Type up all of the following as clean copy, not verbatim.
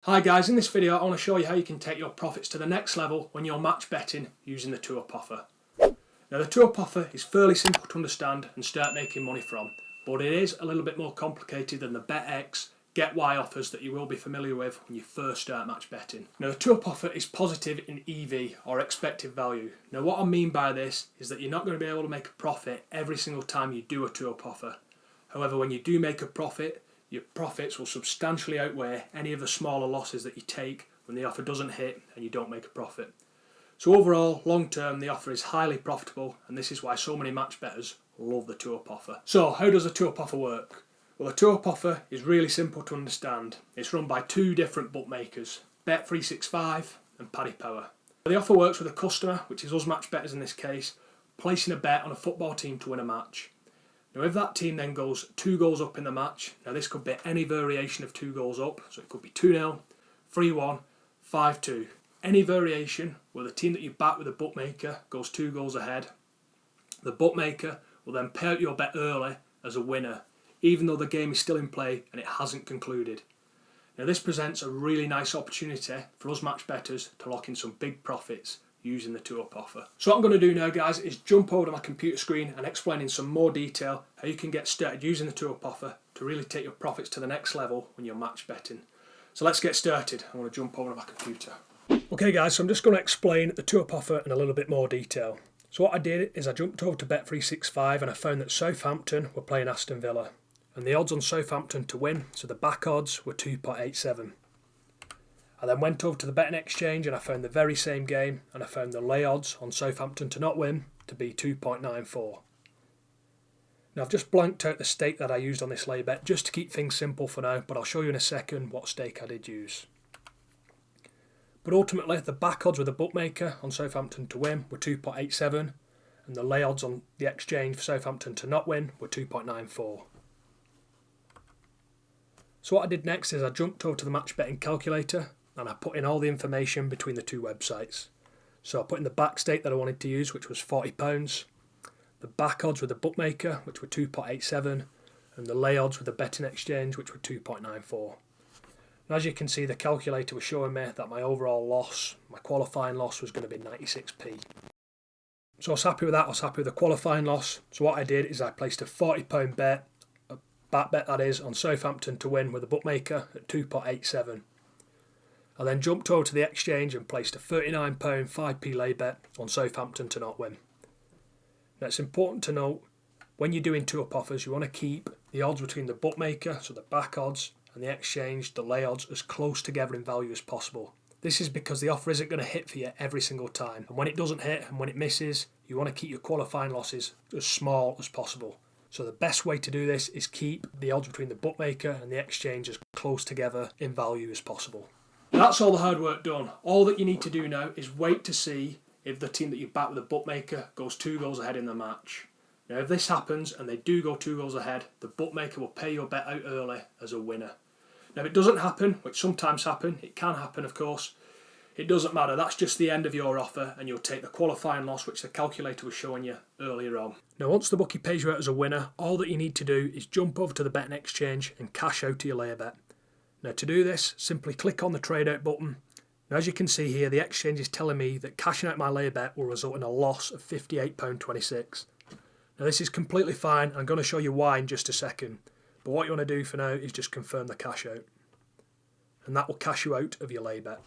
Hi guys, in this video I want to show you how you can take your profits to the next level when you're match betting using the 2up offer. Now the 2up offer is fairly simple to understand and start making money from, but it is a little bit more complicated than the Bet365 Get Y offers that you will be familiar with when you first start match betting. Now the 2up offer is positive in EV or expected value. Now what I mean by this is that you're not going to be able to make a profit every single time you do a 2up offer. However, when you do make a profit, your profits will substantially outweigh any of the smaller losses that you take when the offer doesn't hit and you don't make a profit. So overall, long term, the offer is highly profitable, and this is why so many match bettors love the 2up offer. So how does a 2up offer work? Well, the 2up offer is really simple to understand. It's run by two different bookmakers, Bet365 and Payout. The offer works with a customer, which is us match bettors in this case, placing a bet on a football team to win a match. Now if that team then goes 2 goals up in the match, now this could be any variation of 2 goals up, so it could be 2-0, 3-1, 5-2. Any variation where the team that you back with a bookmaker goes 2 goals ahead, the bookmaker will then pay out your bet early as a winner, even though the game is still in play and it hasn't concluded. Now this presents a really nice opportunity for us match bettors to lock in some big profits using the 2up offer. So what I'm going to do now guys is jump over to my computer screen and explain in some more detail how you can get started using the 2up offer to really take your profits to the next level when you're match betting. So let's get started. I'm going to jump over to my computer. Okay guys, so I'm just going to explain the 2up offer in a little bit more detail. So what I did is I jumped over to Bet365 and I found that Southampton were playing Aston Villa. And the odds on Southampton to win, so the back odds, were 2.87. I then went over to the betting exchange and I found the very same game, and I found the lay odds on Southampton to not win to be 2.94. Now I've just blanked out the stake that I used on this lay bet just to keep things simple for now, but I'll show you in a second what stake I did use. But ultimately the back odds with the bookmaker on Southampton to win were 2.87 and the lay odds on the exchange for Southampton to not win were 2.94. So what I did next is I jumped over to the match betting calculator and I put in all the information between the two websites. So I put in the back stake that I wanted to use, which was £40, the back odds with the bookmaker, which were 2.87, and the lay odds with the betting exchange, which were 2.94. And as you can see, the calculator was showing me that my overall loss, my qualifying loss, was going to be 96p. So I was happy with that. I was happy with the qualifying loss. So what I did is I placed a £40 bet, a back bet that is, on Southampton to win with the bookmaker at 2.87. I then jumped over to the exchange and placed a £39 5p lay bet on Southampton to not win. Now it's important to note, when you're doing 2up offers, you want to keep the odds between the bookmaker, so the back odds, and the exchange, the lay odds, as close together in value as possible. This is because the offer isn't going to hit for you every single time, and when it doesn't hit and when it misses, you want to keep your qualifying losses as small as possible. So the best way to do this is keep the odds between the bookmaker and the exchange as close together in value as possible. That's all the hard work done. All that you need to do now is wait to see if the team that you back with a bookmaker goes 2 goals ahead in the match. Now if this happens and they do go 2 goals ahead, the bookmaker will pay your bet out early as a winner. Now if it doesn't happen, which sometimes happen, it can happen of course, it doesn't matter, that's just the end of your offer and you'll take the qualifying loss which the calculator was showing you earlier on. Now once the bookie pays you out as a winner, all that you need to do is jump over to the betting exchange and cash out your lay bet. Now to do this, simply click on the trade out button. Now as you can see here, the exchange is telling me that cashing out my lay bet will result in a loss of £58.26. Now this is completely fine, I'm going to show you why in just a second, but what you want to do for now is just confirm the cash out. And that will cash you out of your lay bet.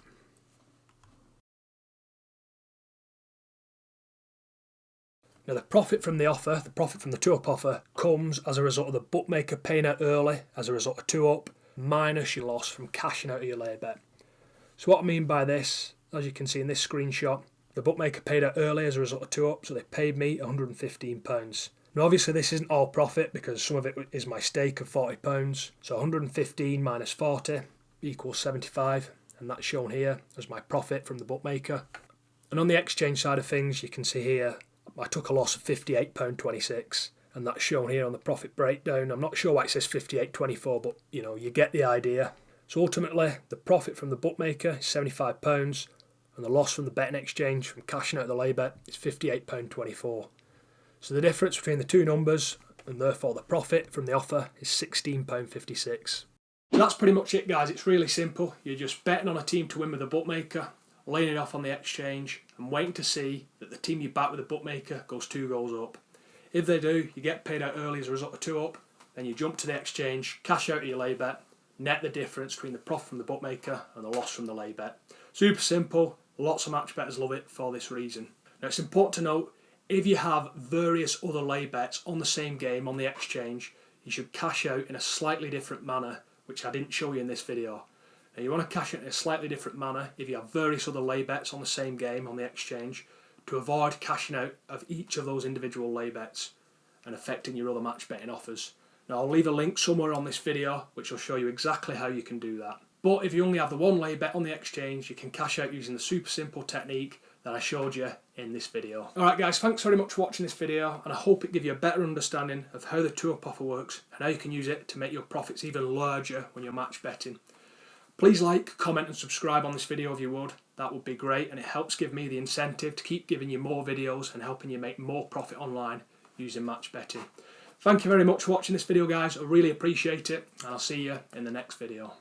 Now the profit from the offer, the profit from the 2up offer, comes as a result of the bookmaker paying out early as a result of 2up, minus your loss from cashing out of your lay bet. So what I mean by this, as you can see in this screenshot, the bookmaker paid out early as a result of 2up, so they paid me £115. Now obviously this isn't all profit because some of it is my stake of £40, so 115 minus 40 equals 75, and that's shown here as my profit from the bookmaker. And on the exchange side of things, you can see here I took a loss of £58.26. And that's shown here on the profit breakdown. I'm not sure why it says 58.24, but you know, you get the idea. So ultimately, the profit from the bookmaker is £75, and the loss from the betting exchange from cashing out the lay bet is £58.24. So the difference between the two numbers, and therefore the profit from the offer, is £16.56. That's pretty much it, guys. It's really simple. You're just betting on a team to win with a bookmaker, laying it off on the exchange and waiting to see that the team you back with the bookmaker goes 2 goals up. If they do, you get paid out early as a result of 2 up, then you jump to the exchange, cash out your lay bet, net the difference between the profit from the bookmaker and the loss from the lay bet. Super simple, lots of match bettors love it for this reason. Now it's important to note, if you have various other lay bets on the same game on the exchange, you should cash out in a slightly different manner, which I didn't show you in this video. Now you want to cash out in a slightly different manner if you have various other lay bets on the same game on the exchange to avoid cashing out of each of those individual lay bets and affecting your other match betting offers. Now I'll leave a link somewhere on this video which will show you exactly how you can do that. But if you only have the one lay bet on the exchange, you can cash out using the super simple technique that I showed you in this video. Alright guys, thanks very much for watching this video, and I hope it gives you a better understanding of how the 2up offer works and how you can use it to make your profits even larger when you're match betting. Please like, comment and subscribe on this video if you would. That would be great, and it helps give me the incentive to keep giving you more videos and helping you make more profit online using match betting. Thank you very much for watching this video, guys. I really appreciate it, and I'll see you in the next video.